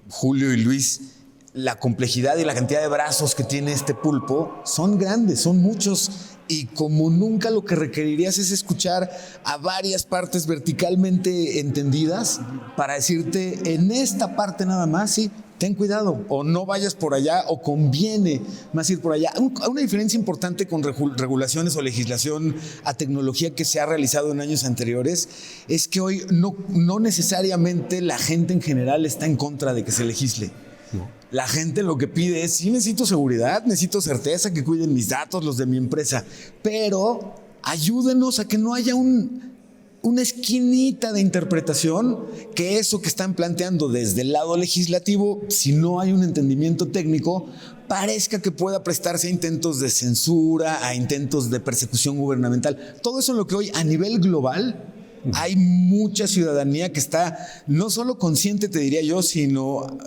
Julio y Luis, la complejidad y la cantidad de brazos que tiene este pulpo son grandes, son muchos, y como nunca lo que requerirías es escuchar a varias partes verticalmente entendidas para decirte en esta parte nada más, sí, ten cuidado, o no vayas por allá, o conviene más ir por allá. Una diferencia importante con regulaciones o legislación a tecnología que se ha realizado en años anteriores es que hoy no necesariamente la gente en general está en contra de que se legisle. No. La gente lo que pide es, sí, necesito seguridad, necesito certeza, que cuiden mis datos, los de mi empresa, pero ayúdenos a que no haya una esquinita de interpretación, que eso que están planteando desde el lado legislativo, si no hay un entendimiento técnico, parezca que pueda prestarse a intentos de censura, a intentos de persecución gubernamental. Todo eso en lo que hoy a nivel global hay mucha ciudadanía que está no solo consciente, te diría yo, sino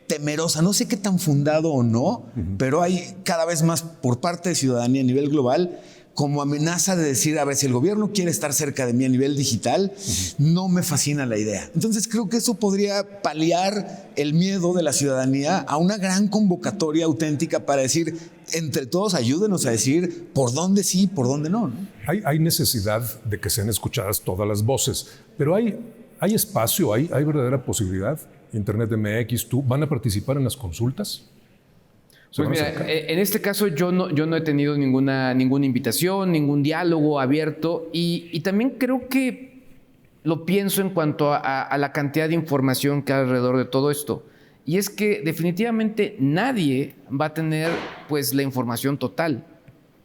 temerosa, no sé qué tan fundado o no, pero hay cada vez más por parte de ciudadanía a nivel global como amenaza de decir, a ver, si el gobierno quiere estar cerca de mí a nivel digital, no me fascina la idea. Entonces creo que eso podría paliar el miedo de la ciudadanía a una gran convocatoria auténtica para decir, entre todos ayúdenos a decir por dónde sí, por dónde no, ¿no? Hay necesidad de que sean escuchadas todas las voces, pero hay espacio, hay verdadera posibilidad. Internet MX, ¿tú van a participar en las consultas? Pues mira, en este caso yo no he tenido ninguna invitación, ningún diálogo abierto y también creo que lo pienso en cuanto a la cantidad de información que hay alrededor de todo esto. Y es que definitivamente nadie va a tener pues la información total.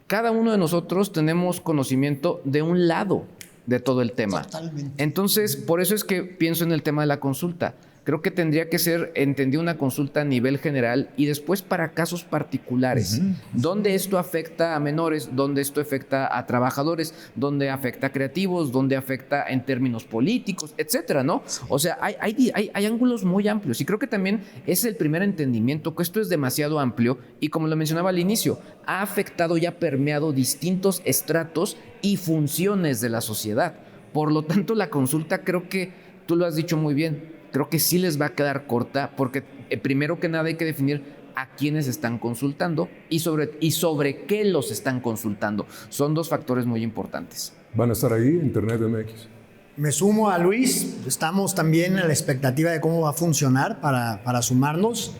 Cada uno de nosotros tenemos conocimiento de un lado de todo el tema. Totalmente. Entonces, por eso es que pienso en el tema de la consulta. Creo que tendría que ser entendida una consulta a nivel general y después para casos particulares, donde esto afecta a menores, donde esto afecta a trabajadores, donde afecta a creativos, donde afecta en términos políticos, etcétera, ¿no? O sea, hay ángulos muy amplios y creo que también es el primer entendimiento que esto es demasiado amplio y, como lo mencionaba al inicio, ha afectado y ha permeado distintos estratos y funciones de la sociedad. Por lo tanto, la consulta, creo que tú lo has dicho muy bien, creo que sí les va a quedar corta porque primero que nada hay que definir a quiénes están consultando y sobre qué los están consultando. Son dos factores muy importantes. ¿Van a estar ahí, Internet MX? Me sumo a Luis, estamos también a la expectativa de cómo va a funcionar para sumarnos.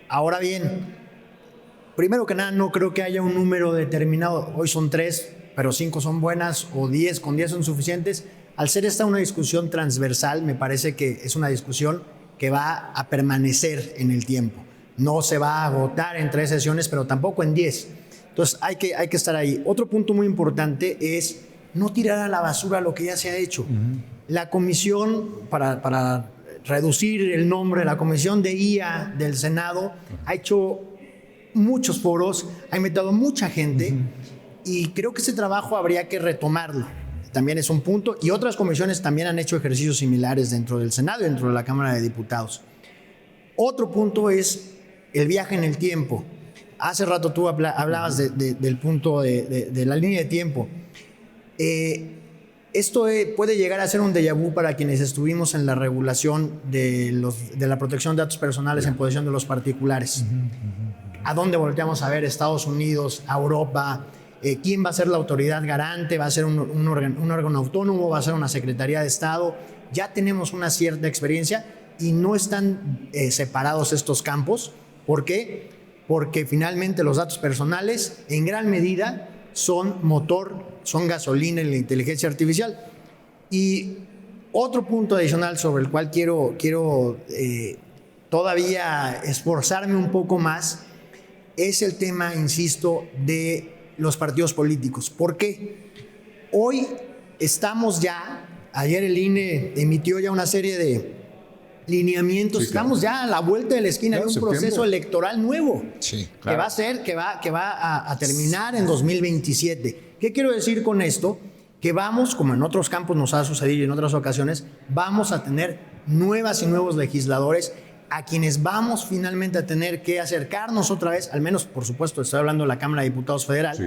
Ahora bien, primero que nada, no creo que haya un número determinado. Hoy son 3, pero 5 son buenas, o 10, con 10 son suficientes. Al ser esta una discusión transversal, me parece que es una discusión que va a permanecer en el tiempo. No se va a agotar en 3 sesiones, pero tampoco en 10. Entonces hay que estar ahí. Otro punto muy importante es no tirar a la basura lo que ya se ha hecho. La comisión, para reducir el nombre, la comisión de IA del Senado ha hecho muchos foros, ha invitado mucha gente y creo que ese trabajo habría que retomarlo. También es un punto, y otras comisiones también han hecho ejercicios similares dentro del Senado y dentro de la Cámara de Diputados. Otro punto es el viaje en el tiempo. Hace rato tú hablabas del punto de la línea de tiempo. Esto puede llegar a ser un déjà vu para quienes estuvimos en la regulación de la protección de datos personales en posesión de los particulares. ¿A dónde volteamos a ver? Estados Unidos, a Europa. ¿Quién va a ser la autoridad garante? ¿Va a ser un órgano autónomo? ¿Va a ser una Secretaría de Estado? Ya tenemos una cierta experiencia y no están separados estos campos. ¿Por qué? Porque finalmente los datos personales en gran medida son motor, son gasolina en la inteligencia artificial. Y otro punto adicional sobre el cual quiero todavía esforzarme un poco más es el tema, insisto, de los partidos políticos. ¿Por qué? Hoy estamos ya, ayer el INE emitió ya una serie de lineamientos, sí, estamos ya a la vuelta de la esquina de un proceso electoral nuevo, sí, claro, que va a terminar en 2027. ¿Qué quiero decir con esto? Que vamos, como en otros campos nos ha sucedido y en otras ocasiones, vamos a tener nuevas y nuevos legisladores a quienes vamos finalmente a tener que acercarnos otra vez, al menos, por supuesto, estoy hablando de la Cámara de Diputados Federal. Sí.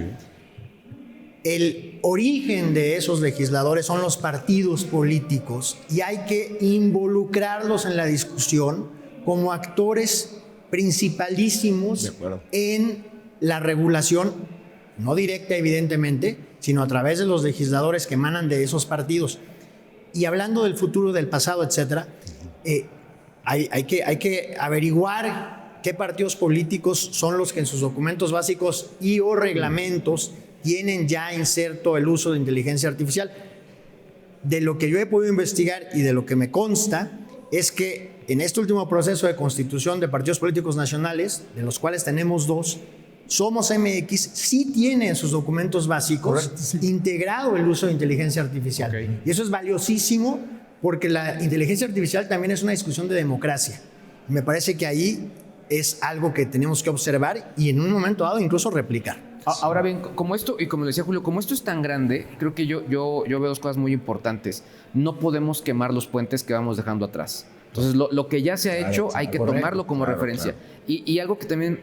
El origen de esos legisladores son los partidos políticos y hay que involucrarlos en la discusión como actores principalísimos en la regulación, no directa evidentemente, sino a través de los legisladores que emanan de esos partidos. Y hablando del futuro, del pasado, etcétera, hay que averiguar qué partidos políticos son los que en sus documentos básicos y o reglamentos tienen ya inserto el uso de inteligencia artificial. De lo que yo he podido investigar y de lo que me consta es que en este último proceso de constitución de partidos políticos nacionales, de los cuales tenemos 2, Somos MX sí tiene en sus documentos básicos integrado el uso de inteligencia artificial. Y eso es valiosísimo porque la inteligencia artificial también es una discusión de democracia. Me parece que ahí es algo que tenemos que observar y en un momento dado incluso replicar. Ahora bien, como esto, y como decía Julio, como esto es tan grande, creo que yo veo 2 cosas muy importantes. No podemos quemar los puentes que vamos dejando atrás. Entonces, lo que ya se ha hecho, hay que tomarlo como referencia. Y algo que también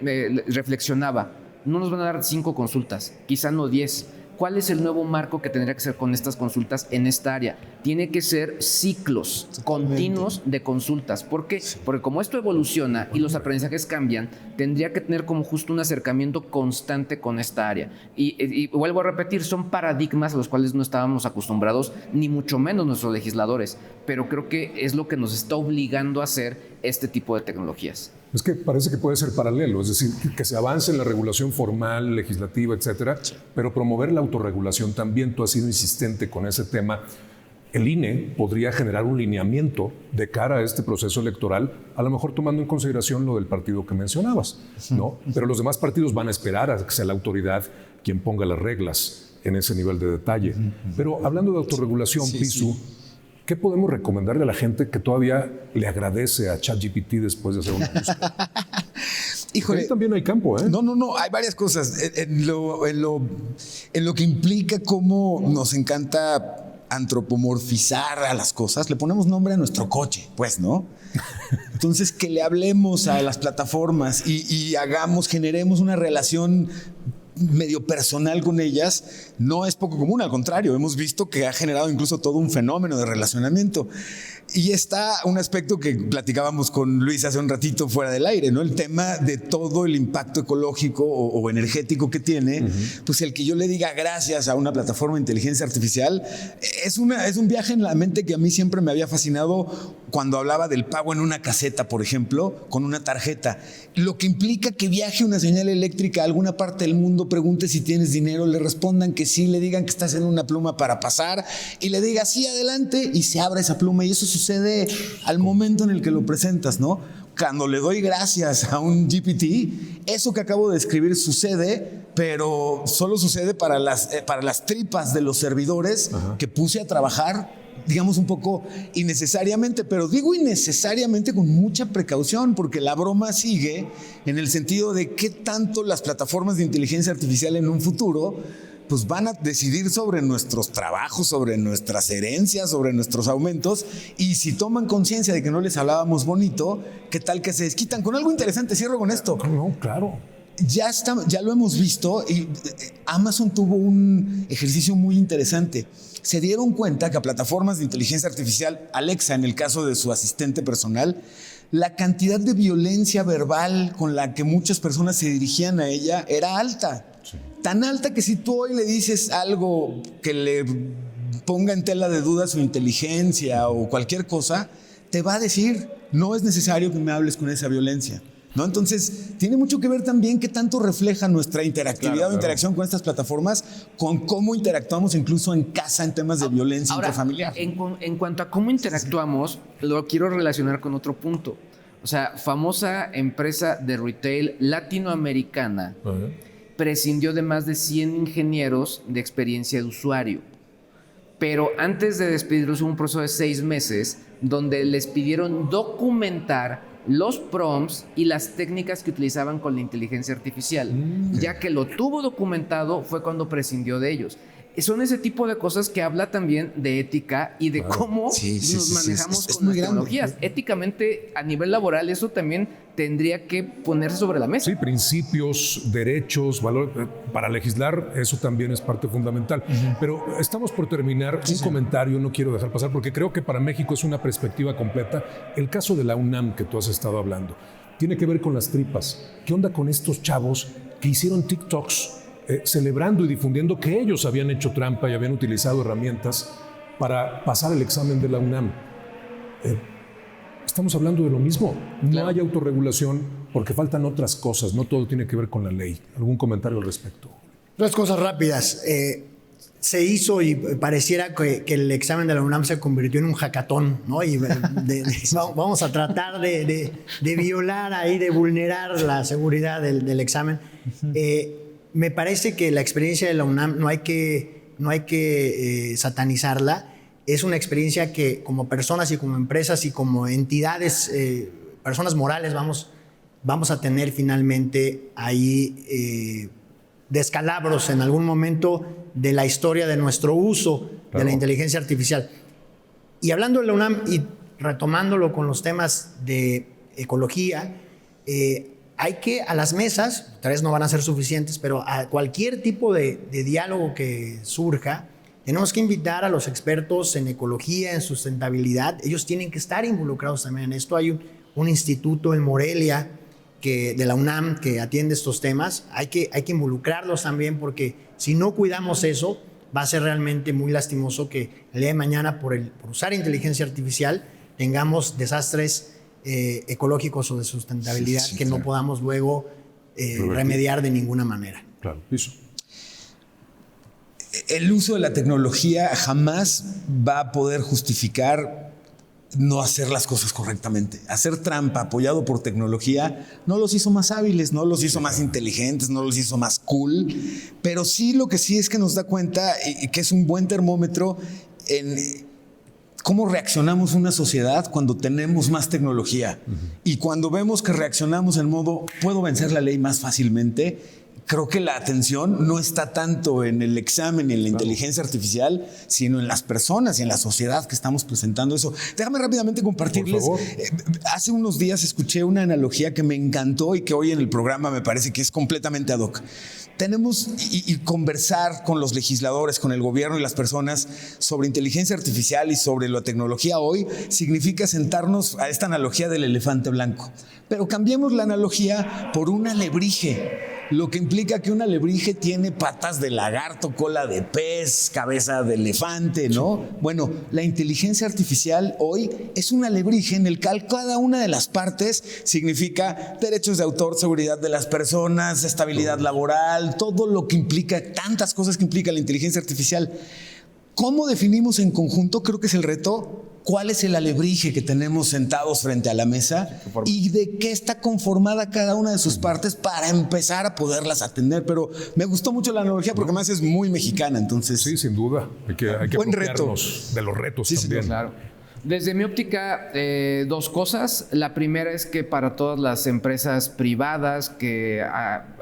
reflexionaba, no nos van a dar 5 consultas, quizá no 10. ¿Cuál es el nuevo marco que tendría que ser con estas consultas en esta área? Tiene que ser ciclos continuos de consultas. ¿Por qué? Porque como esto evoluciona y los aprendizajes cambian, tendría que tener como justo un acercamiento constante con esta área. Y vuelvo a repetir, son paradigmas a los cuales no estábamos acostumbrados, ni mucho menos nuestros legisladores. Pero creo que es lo que nos está obligando a hacer este tipo de tecnologías. Es que parece que puede ser paralelo, es decir, que se avance en la regulación formal, legislativa, etcétera, pero promover la autorregulación también. Tú has sido insistente con ese tema. El INE podría generar un lineamiento de cara a este proceso electoral, a lo mejor tomando en consideración lo del partido que mencionabas, ¿no? Pero los demás partidos van a esperar a que sea la autoridad quien ponga las reglas en ese nivel de detalle. Pero hablando de autorregulación, Pisu, ¿Qué podemos recomendarle a la gente que todavía le agradece a ChatGPT después de hacer una búsqueda? Híjole, ahí también hay campo, ¿eh? No, hay varias cosas. En lo que implica cómo nos encanta antropomorfizar a las cosas, le ponemos nombre a nuestro coche, pues, ¿no? Entonces, que le hablemos a las plataformas y generemos una relación medio personal con ellas, no es poco común, al contrario, hemos visto que ha generado incluso todo un fenómeno de relacionamiento. Y está un aspecto que platicábamos con Luis hace un ratito fuera del aire, ¿no? El tema de todo el impacto ecológico o energético que tiene, pues el que yo le diga gracias a una plataforma de inteligencia artificial es un viaje en la mente que a mí siempre me había fascinado cuando hablaba del pago en una caseta, por ejemplo, con una tarjeta. Lo que implica que viaje una señal eléctrica a alguna parte del mundo, pregunte si tienes dinero, le respondan que sí, le digan que estás en una pluma para pasar y le diga sí, adelante, y se abre esa pluma, y eso sucede al momento en el que lo presentas, ¿no? Cuando le doy gracias a un GPT, eso que acabo de escribir sucede, pero solo sucede para las tripas de los servidores que puse a trabajar, digamos un poco innecesariamente, pero digo innecesariamente con mucha precaución, porque la broma sigue en el sentido de qué tanto las plataformas de inteligencia artificial en un futuro pues van a decidir sobre nuestros trabajos, sobre nuestras herencias, sobre nuestros aumentos, y si toman conciencia de que no les hablábamos bonito, ¿qué tal que se desquitan con algo interesante? Cierro con esto. No, claro. Ya lo hemos visto, y Amazon tuvo un ejercicio muy interesante. Se dieron cuenta que a plataformas de inteligencia artificial, Alexa en el caso de su asistente personal, la cantidad de violencia verbal con la que muchas personas se dirigían a ella era alta. Sí. Tan alta que si tú hoy le dices algo que le ponga en tela de duda su inteligencia o cualquier cosa, te va a decir, no es necesario que me hables con esa violencia, ¿no? Entonces, tiene mucho que ver también qué tanto refleja nuestra interactividad o interacción con estas plataformas, con cómo interactuamos incluso en casa en temas de violencia intrafamiliar. En cuanto a cómo interactuamos, lo quiero relacionar con otro punto. O sea, famosa empresa de retail latinoamericana prescindió de más de 100 ingenieros de experiencia de usuario. Pero antes de despedirlos hubo un proceso de 6 meses donde les pidieron documentar los prompts y las técnicas que utilizaban con la inteligencia artificial. Ya que lo tuvo documentado fue cuando prescindió de ellos. Son ese tipo de cosas que habla también de ética y de cómo nos manejamos con las tecnologías. Éticamente, a nivel laboral, eso también tendría que ponerse sobre la mesa. Sí, principios, derechos, valores. Para legislar, eso también es parte fundamental. Pero estamos por terminar. Un comentario no quiero dejar pasar porque creo que para México es una perspectiva completa. El caso de la UNAM que tú has estado hablando tiene que ver con las tripas. ¿Qué onda con estos chavos que hicieron TikToks celebrando y difundiendo que ellos habían hecho trampa y habían utilizado herramientas para pasar el examen de la UNAM? Estamos hablando de lo mismo. No hay autorregulación porque faltan otras cosas. No todo tiene que ver con la ley. ¿Algún comentario al respecto? Dos cosas rápidas. Se hizo y pareciera que el examen de la UNAM se convirtió en un hackathon, ¿no? Y vamos a tratar de violar ahí, de vulnerar la seguridad del examen. Me parece que la experiencia de la UNAM no hay que satanizarla. Es una experiencia que como personas y como empresas y como entidades, personas morales, vamos a tener finalmente ahí descalabros en algún momento de la historia de nuestro uso de la inteligencia artificial. Y hablando de la UNAM y retomándolo con los temas de ecología, hay que a las mesas, tal vez no van a ser suficientes, pero a cualquier tipo de diálogo que surja, tenemos que invitar a los expertos en ecología, en sustentabilidad. Ellos tienen que estar involucrados también en esto. Hay un instituto en Morelia de la UNAM que atiende estos temas. Hay que involucrarlos también porque si no cuidamos eso, va a ser realmente muy lastimoso que el día de mañana por usar inteligencia artificial tengamos desastres ecológicos o de sustentabilidad que no podamos luego remediar de ninguna manera. Claro, eso. El uso de la tecnología jamás va a poder justificar no hacer las cosas correctamente. Hacer trampa apoyado por tecnología no los hizo más hábiles, no los hizo más inteligentes, no los hizo más cool, pero sí lo que sí es que nos da cuenta y que es un buen termómetro en cómo reaccionamos una sociedad cuando tenemos más tecnología. Y cuando vemos que reaccionamos en modo, puedo vencer la ley más fácilmente, creo que la atención no está tanto en el examen y en la inteligencia artificial, sino en las personas y en la sociedad que estamos presentando eso. Déjame rápidamente compartirles. Por favor. Hace unos días escuché una analogía que me encantó y que hoy en el programa me parece que es completamente ad hoc. Tenemos y conversar con los legisladores, con el gobierno y las personas sobre inteligencia artificial y sobre la tecnología hoy significa sentarnos a esta analogía del elefante blanco. Pero cambiemos la analogía por un alebrije, lo que implica que un alebrije tiene patas de lagarto, cola de pez, cabeza de elefante, ¿no? Bueno, la inteligencia artificial hoy es un alebrije en el cual cada una de las partes significa derechos de autor, seguridad de las personas, estabilidad laboral, todo lo que implica, tantas cosas que implica la inteligencia artificial. ¿Cómo definimos en conjunto? Creo que es el reto. ¿Cuál es el alebrije que tenemos sentados frente a la mesa y de qué está conformada cada una de sus partes para empezar a poderlas atender? Pero me gustó mucho la analogía porque además es muy mexicana, entonces... Sí, sin duda. Hay que buen apropiarnos de los retos también. Claro. Desde mi óptica, dos cosas. La primera es que para todas las empresas privadas que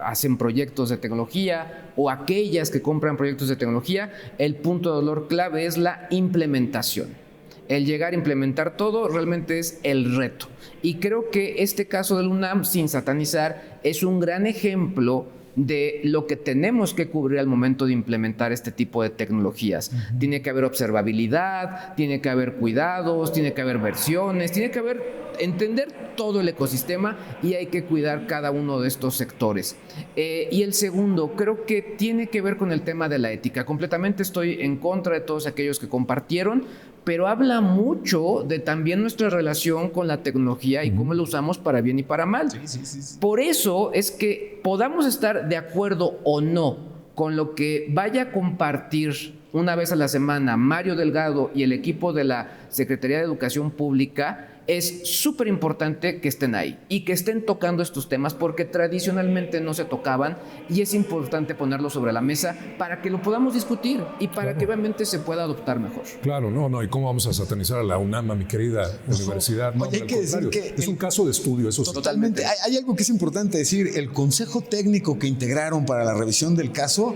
hacen proyectos de tecnología o aquellas que compran proyectos de tecnología, el punto de dolor clave es la implementación. El llegar a implementar todo realmente es el reto. Y creo que este caso del UNAM, sin satanizar, es un gran ejemplo de lo que tenemos que cubrir al momento de implementar este tipo de tecnologías. Tiene que haber observabilidad, tiene que haber cuidados, tiene que haber versiones, tiene que haber entender todo el ecosistema y hay que cuidar cada uno de estos sectores. Y el segundo, creo que tiene que ver con el tema de la ética. Completamente estoy en contra de todos aquellos que compartieron, pero habla mucho de también nuestra relación con la tecnología y cómo la usamos para bien y para mal. Sí. Por eso es que podamos estar de acuerdo o no con lo que vaya a compartir una vez a la semana Mario Delgado y el equipo de la Secretaría de Educación Pública, es súper importante que estén ahí y que estén tocando estos temas porque tradicionalmente no se tocaban y es importante ponerlo sobre la mesa para que lo podamos discutir y para que obviamente se pueda adoptar mejor. Claro, no, ¿y cómo vamos a satanizar a la UNAM, mi querida universidad? No, Oye, hay que decir que es un caso de estudio, eso totalmente. Hay algo que es importante decir, el consejo técnico que integraron para la revisión del caso,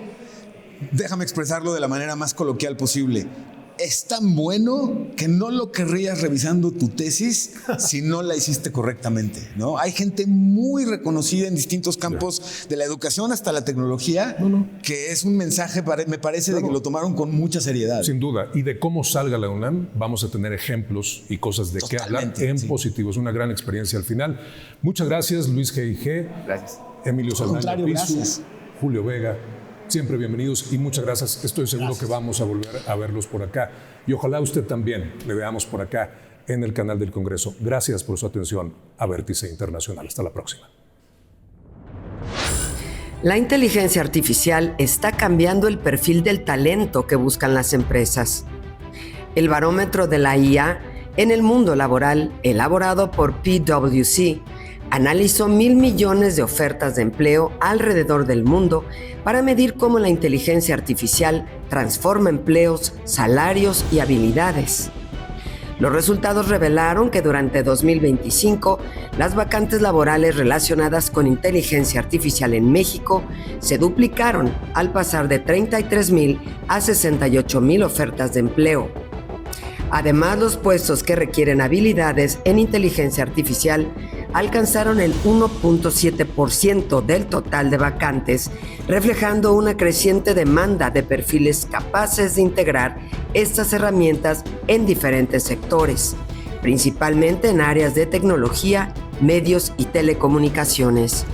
déjame expresarlo de la manera más coloquial posible. Es tan bueno que no lo querrías revisando tu tesis si no la hiciste correctamente, ¿no? Hay gente muy reconocida en distintos campos de la educación hasta la tecnología que es un mensaje, me parece, de que lo tomaron con mucha seriedad. Sin duda. Y de cómo salga la UNAM, vamos a tener ejemplos y cosas de qué hablar en positivo. Es una gran experiencia al final. Muchas gracias, Luis G.I.G. Gracias. Emilio Saldaña Pisu, gracias. Julio Vega. Siempre bienvenidos y muchas gracias. Estoy seguro que vamos a volver a verlos por acá. Y ojalá usted también le veamos por acá en el canal del Congreso. Gracias por su atención a Vértice Internacional. Hasta la próxima. La inteligencia artificial está cambiando el perfil del talento que buscan las empresas. El barómetro de la IA en el mundo laboral, elaborado por PwC, analizó 1,000 millones de ofertas de empleo alrededor del mundo para medir cómo la inteligencia artificial transforma empleos, salarios y habilidades. Los resultados revelaron que durante 2025, las vacantes laborales relacionadas con inteligencia artificial en México se duplicaron al pasar de 33,000 a 68,000 ofertas de empleo. Además, los puestos que requieren habilidades en inteligencia artificial alcanzaron el 1.7% del total de vacantes, reflejando una creciente demanda de perfiles capaces de integrar estas herramientas en diferentes sectores, principalmente en áreas de tecnología, medios y telecomunicaciones.